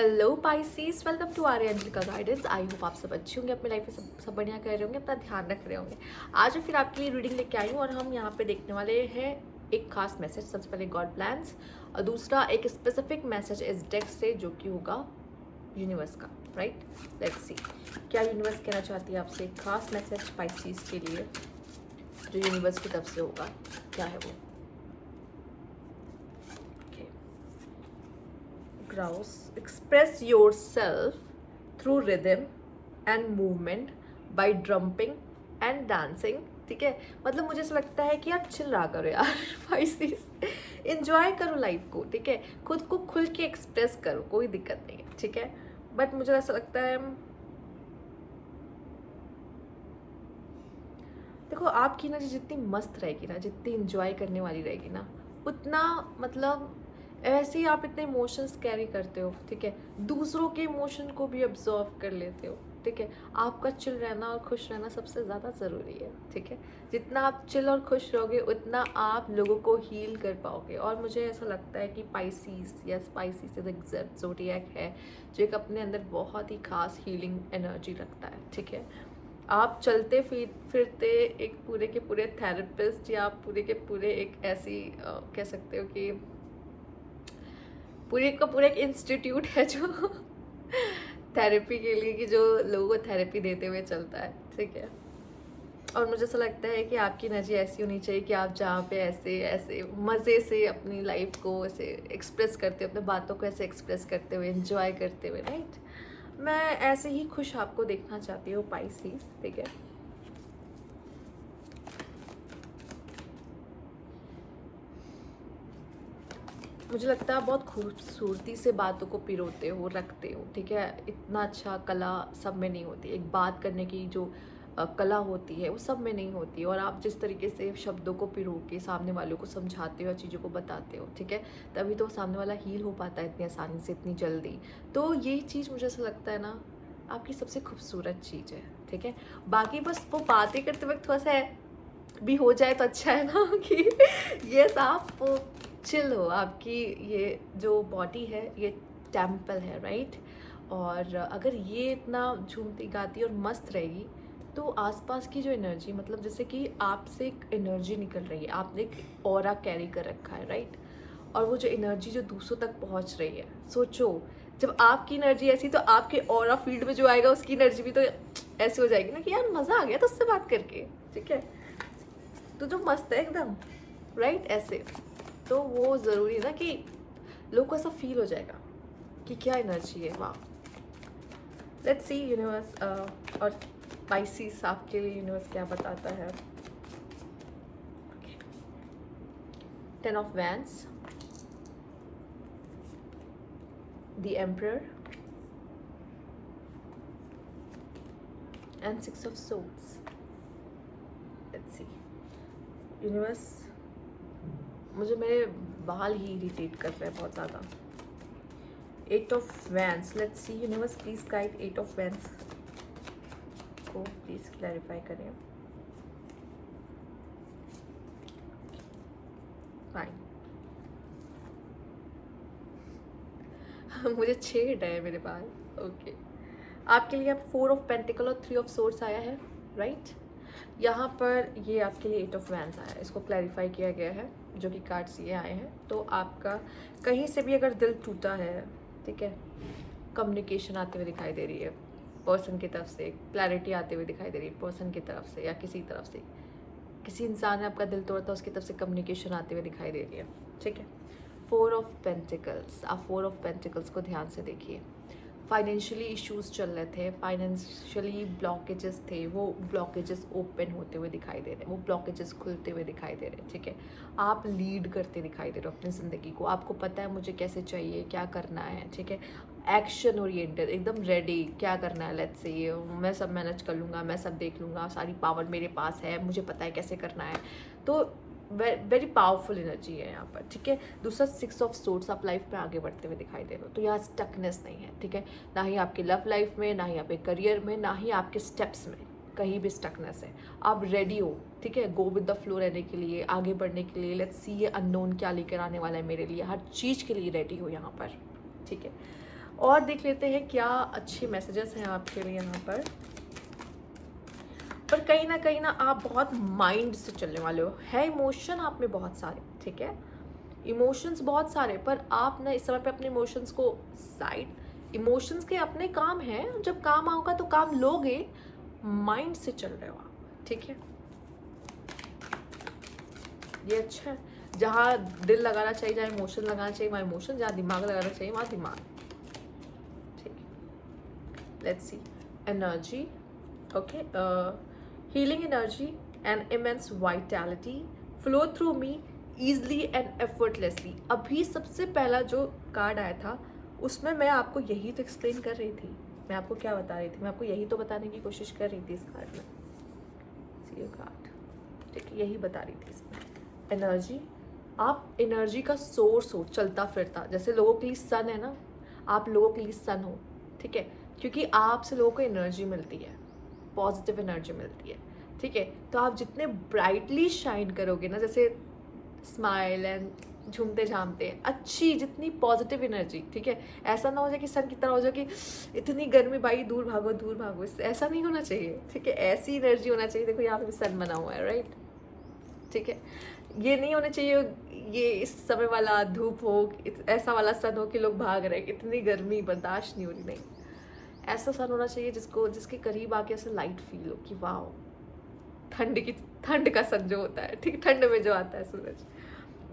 Hello पाइसीज, welcome to Aryan का guidance. I hope आप सब अच्छे होंगे, अपनी लाइफ में सब बढ़िया कर रहे होंगे, अपना ध्यान रख रहे होंगे। आज फिर आपके लिए रीडिंग लेके आई हूँ और हम यहाँ पे देखने वाले हैं एक खास मैसेज। सबसे पहले गॉड प्लान्स और दूसरा एक स्पेसिफिक मैसेज इस डेक से जो कि होगा यूनिवर्स का। राइट, लेट्स सी क्या यूनिवर्स कहना चाहती है आपसे। एक खास मैसेज पाइसीज के लिए जो यूनिवर्स की तरफ से होगा, क्या है वो। Grouse, express yourself through rhythm and movement by drumming and dancing। ठीक है, मतलब मुझे ऐसा लगता है कि आप चिल रहा करो यार पाइसीज, इंजॉय करो लाइफ को। ठीक है, खुद को खुल के एक्सप्रेस करो, कोई दिक्कत नहीं है। ठीक है, बट मुझे ऐसा लगता है देखो आपकी एनर्जी जितनी मस्त रहेगी ना, जितनी इंजॉय करने वाली रहेगी ना, उतना मतलब ऐसे ही आप इतने इमोशंस कैरी करते हो। ठीक है, दूसरों के इमोशन को भी ऑब्जर्व कर लेते हो। ठीक है, आपका चिल रहना और खुश रहना सबसे ज़्यादा ज़रूरी है। ठीक है, जितना आप चिल और खुश रहोगे उतना आप लोगों को हील कर पाओगे। और मुझे ऐसा लगता है कि पाइसीज या स्पाइसीज एक ज़ोडिएक है जो एक अपने अंदर बहुत ही खास हीलिंग एनर्जी रखता है। ठीक है, आप चलते फिरते एक पूरे के पूरे थेरेपिस्ट या पूरे के पूरे एक ऐसी कह सकते हो कि पूरे का पूरा एक इंस्टीट्यूट है जो थेरेपी के लिए, कि जो लोगों को थेरेपी देते हुए चलता है। ठीक है, और मुझे ऐसा लगता है कि आपकी एनर्जी ऐसी होनी चाहिए कि आप जहाँ पे ऐसे ऐसे मज़े से अपनी लाइफ को ऐसे एक्सप्रेस करते हो, अपने बातों को ऐसे एक्सप्रेस करते हुए, एंजॉय करते हुए। राइट, मैं ऐसे ही खुश आपको देखना चाहती हूँ पाइसीज। ठीक है, मुझे लगता है बहुत खूबसूरती से बातों को पिरोते हो, रखते हो। ठीक है, इतना अच्छा कला सब में नहीं होती। एक बात करने की जो कला होती है वो सब में नहीं होती। और आप जिस तरीके से शब्दों को पिरो के सामने वालों को समझाते हो, चीज़ों को बताते हो, ठीक है, तभी तो सामने वाला हील हो पाता है इतनी आसानी से, इतनी जल्दी। तो ये चीज़ मुझे ऐसा लगता है ना, आपकी सबसे खूबसूरत चीज़ है। ठीक है, बाकी बस वो बातें करते वक्त थोड़ा सा भी हो जाए तो अच्छा है ना कि ये आप चिल हो। आपकी ये जो बॉडी है ये टेम्पल है। राइट, और अगर ये इतना झूमती गाती और मस्त रहेगी तो आसपास की जो एनर्जी, मतलब जैसे कि आपसे एक एनर्जी निकल रही है, आपने एक ऑरा कैरी कर रखा है। राइट, और वो जो एनर्जी जो दूसरों तक पहुंच रही है, सोचो जब आपकी एनर्जी ऐसी तो आपके ऑरा फील्ड में जो आएगा उसकी एनर्जी भी तो ऐसी हो जाएगी ना कि यार मज़ा आ गया तो उससे बात करके। ठीक है, तो जो मस्त है एकदम। राइट, ऐसे तो वो ज़रूरी है ना कि लोग को ऐसा फील हो जाएगा कि क्या एनर्जी है। वाह, लेट्स सी यूनिवर्स और पाइसीस आपके लिए यूनिवर्स क्या बताता है। 10 of wands, the emperor and 6 of swords. Let's see universe, मुझे मेरे बाल ही इरिटेट कर रहे हैं बहुत ज़्यादा। 8 of wands, let's see universe please guide 8 of wands को प्लीज क्लैरिफाई करें। फाइन मुझे 6 हिट है मेरे बाल। ओके, आपके लिए अब 4 ऑफ पेंटिकल और 3 ऑफ सोर्ड्स आया है। राइट, यहाँ पर ये आपके लिए 8 ऑफ वैंड्स आया है, इसको क्लैरिफाई किया गया है जो कि कार्ड्स ये आए हैं। तो आपका कहीं से भी अगर दिल टूटा है, ठीक है, कम्युनिकेशन आते हुए दिखाई दे रही है पर्सन की तरफ से, क्लैरिटी आते हुए दिखाई दे रही है पर्सन की तरफ से, या किसी तरफ से, किसी इंसान ने आपका दिल तोड़ा था उसकी तरफ से कम्युनिकेशन आते हुए दिखाई दे रही है। ठीक है, 4 ऑफ पेंटिकल्स, आप 4 ऑफ पेंटिकल्स को ध्यान से देखिए। फाइनेंशियली इश्यूज चल रहे थे, फाइनेंशियली ब्लॉकेजेस थे, वो ब्लॉकेजेस ओपन होते हुए दिखाई दे रहे हैं, वो ब्लॉकेजेस खुलते हुए दिखाई दे रहे हैं। ठीक है, आप लीड करते दिखाई दे रहे हो अपनी ज़िंदगी को, आपको पता है मुझे कैसे चाहिए, क्या करना है। ठीक है, एक्शन ओरिएंटेड, एकदम रेडी, क्या करना है, लेट्स से मैं सब मैनेज कर लूँगा, मैं सब देख लूँगा, सारी पावर मेरे पास है, मुझे पता है कैसे करना है। तो वेरी पावरफुल एनर्जी है यहाँ पर। ठीक है, दूसरा 6 ऑफ सोर्ड्स, आप लाइफ में आगे बढ़ते हुए दिखाई दे रहे हो, तो यहाँ स्टकनेस नहीं है। ठीक है, ना ही आपकी लव लाइफ में, ना ही आपके करियर में, ना ही आपके स्टेप्स में कहीं भी स्टकनेस है। आप रेडी हो, ठीक है, गो विद द फ्लो रहने के लिए, आगे बढ़ने के लिए। लेट्स सी ये अननोन क्या लेकर आने वाला है मेरे लिए, हर चीज़ के लिए रेडी हो यहाँ पर। ठीक है, और देख लेते हैं क्या अच्छे मैसेजेस हैं आपके लिए यहाँ पर कहीं ना आप बहुत माइंड से चलने वाले हो, है इमोशन आप में बहुत सारे, ठीक है, इमोशंस बहुत सारे, पर आप ना इस समय पे अपने इमोशंस को साइड, इमोशंस के अपने काम हैं, जब काम आओगा तो काम लोगे, माइंड से चल रहे हो आप, ठीक है, ये अच्छा है। जहाँ दिल लगाना चाहिए, जहाँ इमोशन लगाना चाहिए वहाँ इमोशन, जहाँ दिमाग लगाना चाहिए वहाँ दिमाग, ठीक है। Let's see energy, okay, healing energy and immense vitality flow through me easily and effortlessly. अभी सबसे पहला जो कार्ड आया था उसमें मैं आपको यही तो एक्सप्लेन कर रही थी, मैं आपको क्या बता रही थी, मैं आपको यही तो बताने की कोशिश कर रही थी इस कार्ड में, सी कार्ड, ठीक है, यही बता रही थी इसमें। एनर्जी, आप एनर्जी का सोर्स हो, चलता फिरता, जैसे लोगों के लिए सन है ना, आप लोगों के लिए सन हो, ठीक है, क्योंकि आपसे लोगों को एनर्जी मिलती है, पॉजिटिव एनर्जी मिलती है, ठीक है। तो आप जितने ब्राइटली शाइन करोगे ना, जैसे स्माइल एंड झूमते झामते अच्छी, जितनी पॉजिटिव एनर्जी, ठीक है, ऐसा ना हो जाए कि सन की तरह हो जाए कि इतनी गर्मी भाई दूर भागो दूर भागो, ऐसा नहीं होना चाहिए, ठीक है, ऐसी एनर्जी होना चाहिए। देखो यहाँ पे सन बना हुआ है, राइट, ठीक है, ये नहीं होना चाहिए ये इस समय वाला धूप हो, ऐसा वाला सन हो कि लोग भाग रहे हैं, इतनी गर्मी बर्दाश्त नहीं हो रही, नहीं, ऐसा सन होना चाहिए जिसके करीब आके ऐसा लाइट फील हो कि वाह, ठंड का सन जो होता है, ठीक, ठंड में जो आता है सूरज,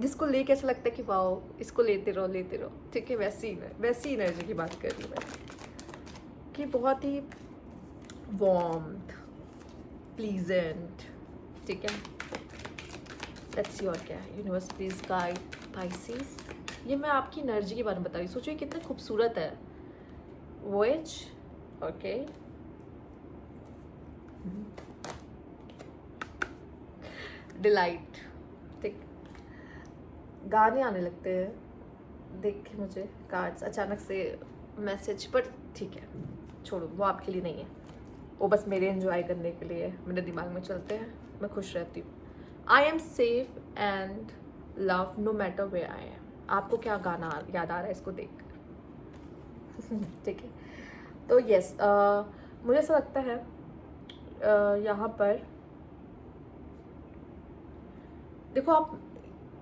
जिसको लेके ऐसा लगता है कि वाह इसको लेते रहो, ठीक है, वैसी एनर्जी की बात कर रही हूँ मैं, कि बहुत ही वार्मथ, प्लीजेंट, ठीक है। लेट्स सी और क्या है, यूनिवर्स प्लीज गाइड पाइसेस। ये मैं आपकी एनर्जी के बारे में बता रही हूँ, सोचो ये कितना खूबसूरत है, वॉयज, ओके, डिलाइट, ठीक, गाने आने लगते हैं देख के मुझे कार्ड्स अचानक से मैसेज, पर ठीक है छोड़ो, वो आपके लिए नहीं है, वो बस मेरे एंजॉय करने के लिए मेरे दिमाग में चलते हैं, मैं खुश रहती हूँ। I am safe and love no matter where I am. आपको क्या गाना याद आ रहा है इसको देख कर ठीक है, तो यस, मुझे ऐसा लगता है यहाँ पर देखो, आप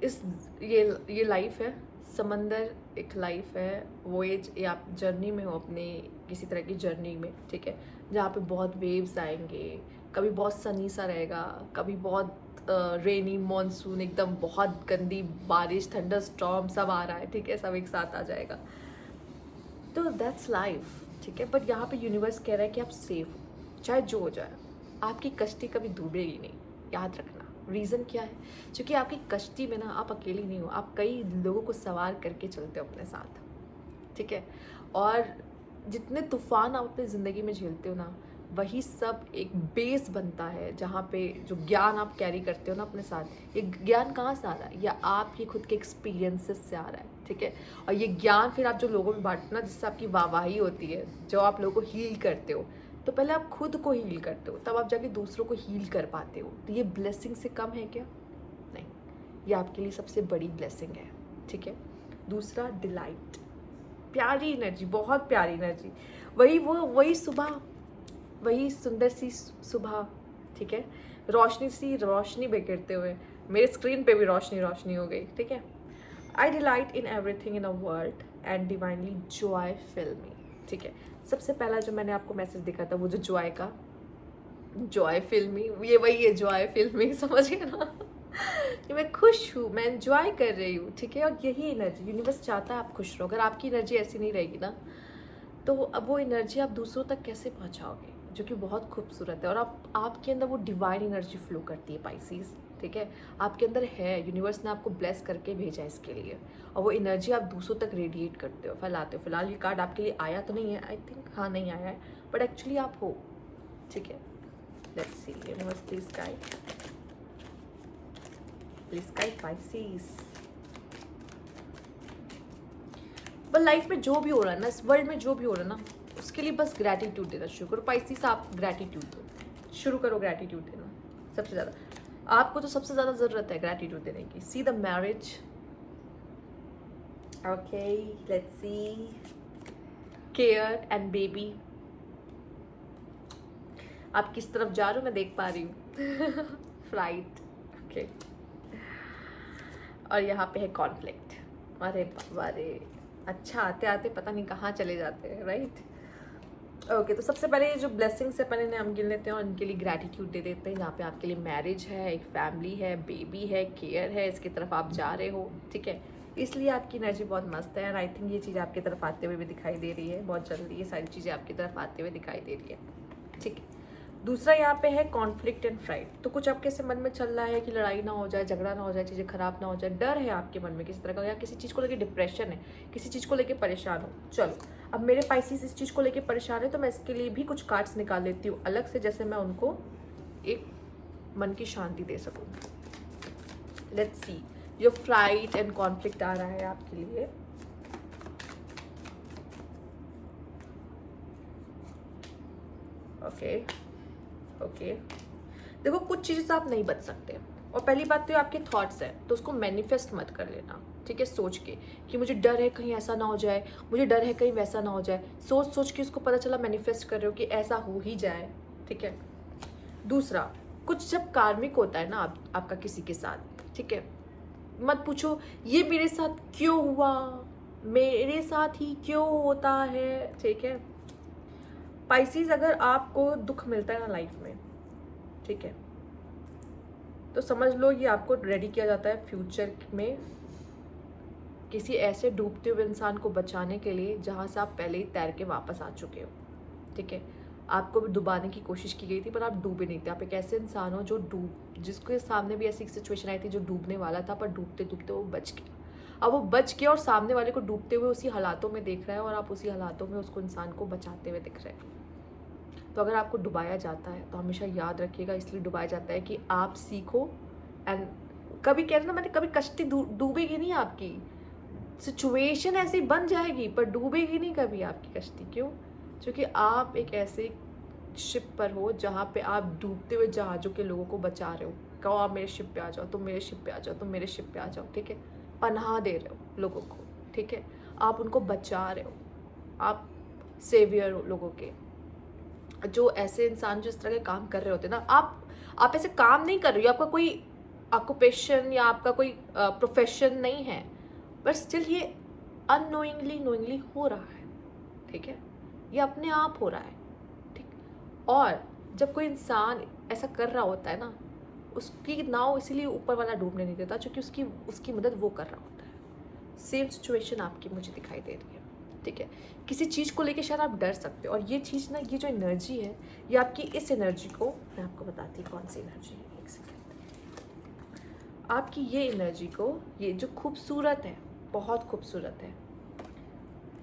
इस ये लाइफ है, समंदर एक लाइफ है, वोएज, या आप जर्नी में हो अपने किसी तरह की जर्नी में, ठीक है, जहाँ पे बहुत वेव्स आएंगे, कभी बहुत सनी सा रहेगा, कभी बहुत रेनी मॉनसून, एकदम बहुत गंदी बारिश, थंडर स्टॉर्म सब आ रहा है, ठीक है, सब एक साथ आ जाएगा, तो दैट्स लाइफ, ठीक है। बट यहाँ पे यूनिवर्स कह रहा है कि आप सेफ हो, चाहे जो हो जाए, आपकी कश्ती कभी डूबेगी नहीं, याद रखना। रीज़न क्या है, क्योंकि आपकी कश्ती में ना आप अकेली नहीं हो, आप कई लोगों को सवार करके चलते हो अपने साथ, ठीक है, और जितने तूफान आप अपनी ज़िंदगी में झेलते हो ना, वही सब एक बेस बनता है, जहाँ पे जो ज्ञान आप कैरी करते हो ना अपने साथ, ये ज्ञान कहाँ से आ रहा है, या आपके खुद के एक्सपीरियंसेस से आ रहा है, ठीक है, और ये ज्ञान फिर आप जो लोगों में बांटना, जिससे आपकी वाहवाही होती है, जो आप लोगों को हील करते हो, तो पहले आप खुद को हील करते हो, तब आप जाके दूसरों को हील कर पाते हो, तो ये ब्लेसिंग से कम है क्या? नहीं, ये आपके लिए सबसे बड़ी ब्लेसिंग है, ठीक है। दूसरा, डिलाइट, प्यारी एनर्जी, बहुत प्यारी एनर्जी, वही सुबह, वही सुंदर सी सुबह, ठीक है, रोशनी बिखेरते हुए, मेरे स्क्रीन पे भी रोशनी हो गई, ठीक है। I delight in everything in a world and divinely joy fill me, ठीक है। सबसे पहला जो मैंने आपको मैसेज दिखा था, वो जो जॉय का, जॉय फिल मी, ये वही है, जॉय फिल मी, समझिए ना कि मैं खुश हूँ, मैं एंजॉय कर रही हूँ, ठीक है, और यही एनर्जी यूनिवर्स चाहता है आप खुश रहो। अगर आपकी एनर्जी ऐसी नहीं रहेगी ना, तो अब वो एनर्जी आप दूसरों तक कैसे पहुँचाओगे, जो कि बहुत खूबसूरत है, और आपके अंदर वो डिवाइन एनर्जी फ्लो करती है पाइसेस, ठीक है, आपके अंदर है, यूनिवर्स ने आपको ब्लेस करके भेजा है इसके लिए, और वो एनर्जी आप दूसरों तक रेडिएट करते हो, फैलाते हो। फिलहाल ये कार्ड आपके लिए आया तो नहीं है, आई थिंक, हाँ नहीं आया है, बट एक्चुअली आप हो, ठीक है। Let's see, universe please guide Pisces. पर लाइफ में जो भी हो रहा है ना, इस वर्ल्ड में जो भी हो रहा है ना, उसके लिए बस ग्रैटिट्यूड देना शुरू करो पाइसेस। आप ग्रैटिट्यूड दो, शुरू करो ग्रैटिट्यूड देना, सबसे ज़्यादा आपको तो सबसे ज़्यादा ज़रूरत है ग्रैटिट्यूड देने की। See the marriage, okay, let's see, care and baby. आप किस तरफ जा रहे हो मैं देख पा रही हूँ। Flight, okay. और यहाँ पे है कॉन्फ्लिक्ट। अरे बाबा रे, अच्छा आते आते पता नहीं कहाँ चले जाते हैं, राइट। ओके, तो सबसे पहले ये जो ब्लेसिंग्स है पहले हम गिन लेते हैं और इनके लिए ग्रैटिट्यूड दे देते हैं। यहाँ पे आपके लिए मैरिज है, एक फैमिली है, बेबी है, केयर है, इसकी तरफ आप जा रहे हो, ठीक है। इसलिए आपकी एनर्जी बहुत मस्त है। और आई थिंक ये चीज़ आपकी तरफ आते हुए भी दिखाई दे रही है, बहुत जल्दी ये सारी चीज़ें आपकी तरफ आते हुए दिखाई दे रही है, ठीक है। दूसरा यहाँ पे है कॉन्फ्लिक्ट एंड फ्राइट। तो कुछ आपके से मन में चल रहा है कि लड़ाई ना हो जाए, झगड़ा ना हो जाए, चीज़ें खराब ना हो जाए, डर है आपके मन में किसी तरह का, या किसी चीज़ को लेके डिप्रेशन है, किसी चीज़ को लेके परेशान हो। चलो, अब मेरे पाइसेस इस चीज़ को लेके परेशान है तो मैं इसके लिए भी कुछ कार्ड्स निकाल लेती हूँ अलग से, जैसे मैं उनको एक मन की शांति दे सकूँ। लेट्स सी, जो फ्राइट एंड कॉन्फ्लिक्ट आ रहा है आपके लिए, ओके ओके। देखो, कुछ चीज़ें से आप नहीं बच सकते, और पहली बात तो आपके थॉट्स है, तो उसको मैनिफेस्ट मत कर लेना, ठीक है। सोच के कि मुझे डर है कहीं ऐसा ना हो जाए, मुझे डर है कहीं वैसा ना हो जाए, सोच सोच के उसको पता चला मैनिफेस्ट कर रहे हो कि ऐसा हो ही जाए, ठीक है। दूसरा, कुछ जब कार्मिक होता है ना आपका किसी के साथ, ठीक है, मत पूछो ये मेरे साथ क्यों हुआ, मेरे साथ ही क्यों होता है, ठीक है। पाइसेस, अगर आपको दुख मिलता है ना लाइफ में, ठीक है, तो समझ लो ये आपको रेडी किया जाता है फ्यूचर में किसी ऐसे डूबते हुए इंसान को बचाने के लिए जहाँ से आप पहले ही तैर के वापस आ चुके हो, ठीक है। आपको भी डुबाने की कोशिश की गई थी पर आप डूबे नहीं थे। आप एक ऐसे इंसान हो जो जिसके सामने भी ऐसी सिचुएशन आई थी जो डूबने वाला था, पर डूबते डूबते वो बच गया। अब वो बच गया और सामने वाले को डूबते हुए उसी हालातों में देख रहा है, और आप उसी हालातों में उसको इंसान को बचाते हुए दिख रहे हैं। तो अगर आपको डुबाया जाता है तो हमेशा याद रखिएगा, इसलिए डुबाया जाता है कि आप सीखो। एंड कभी कह रहे ना, मैंने कभी कश्ती डूबेगी नहीं, आपकी सिचुएशन ऐसी बन जाएगी पर डूबेगी नहीं कभी आपकी कश्ती। क्यों? क्योंकि आप एक ऐसे शिप पर हो जहाँ पे आप डूबते हुए जहाज़ों के लोगों को बचा रहे हो। कहो आप मेरे शिप पे आ जाओ, तुम मेरे शिप पे आ जाओ, तुम मेरे शिप पे आ जाओ, ठीक है। पनाह दे रहे हो लोगों को, ठीक है। आप उनको बचा रहे हो, आप सेवियर हो लोगों के। जो ऐसे इंसान जो इस तरह के काम कर रहे होते हैं ना, आप ऐसे काम नहीं कर रही हो, आपका कोई ऑक्यूपेशन या आपका कोई प्रोफेशन नहीं है, बट स्टिल ये अननोइंगली नोइंगली हो रहा है, ठीक है। ये अपने आप हो रहा है, ठीक। और जब कोई इंसान ऐसा कर रहा होता है ना, उसकी नाव इसीलिए ऊपर वाला डूबने नहीं देता क्योंकि उसकी मदद वो कर रहा होता है। सेम सिचुएशन आपकी मुझे दिखाई दे रही है, ठीक है। किसी चीज़ को लेके शायद आप डर सकते हो, और ये चीज़ ना, ये जो एनर्जी है, ये आपकी इस एनर्जी को, मैं आपको बताती हूँ कौन सी एनर्जी है, एक सेकेंड। आपकी ये एनर्जी को, ये जो खूबसूरत है, बहुत खूबसूरत है,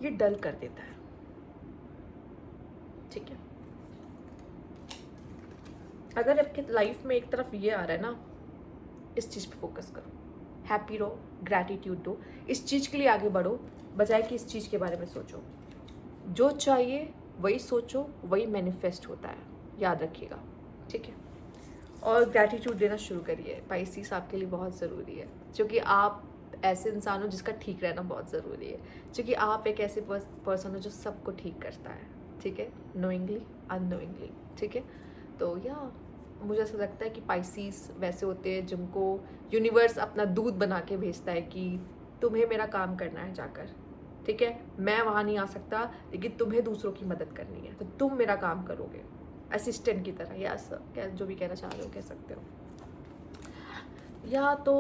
ये डल कर देता है, ठीक है। अगर आपके लाइफ में एक तरफ ये आ रहा है ना, इस चीज़ पे फोकस करो, हैप्पी रहो, ग्रैटिट्यूड दो, इस चीज़ के लिए आगे बढ़ो, बजाय कि इस चीज़ के बारे में सोचो। जो चाहिए वही सोचो, वही मैनिफेस्ट होता है, याद रखिएगा, ठीक है। और ग्रैटिट्यूड देना शुरू करिए। पाइसेस आपके लिए बहुत ज़रूरी है, क्योंकि आप ऐसे इंसान हो जिसका ठीक रहना बहुत ज़रूरी है, क्योंकि आप एक ऐसे पर्सन हो जो सबको ठीक करता है, ठीक है, नोइंगली अननोइंगली, ठीक है। तो या मुझे ऐसा लगता है कि पाइसेस वैसे होते हैं जिनको यूनिवर्स अपना दूध बना के भेजता है कि तुम्हें मेरा काम करना है जाकर, ठीक है। मैं वहाँ नहीं आ सकता, लेकिन तुम्हें दूसरों की मदद करनी है, तो तुम मेरा काम करोगे असिस्टेंट की तरह, या क्या जो भी कहना चाह रहे हो कह सकते हो, या तो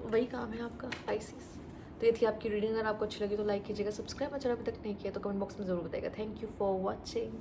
वही काम है आपका पाइसेस। तो ये थी आपकी रीडिंग। अगर आपको अच्छी लगी तो लाइक कीजिएगा, सब्सक्राइब अगर अभी तक नहीं किया तो कमेंट बॉक्स में ज़रूर बताइएगा। Thank you for watching.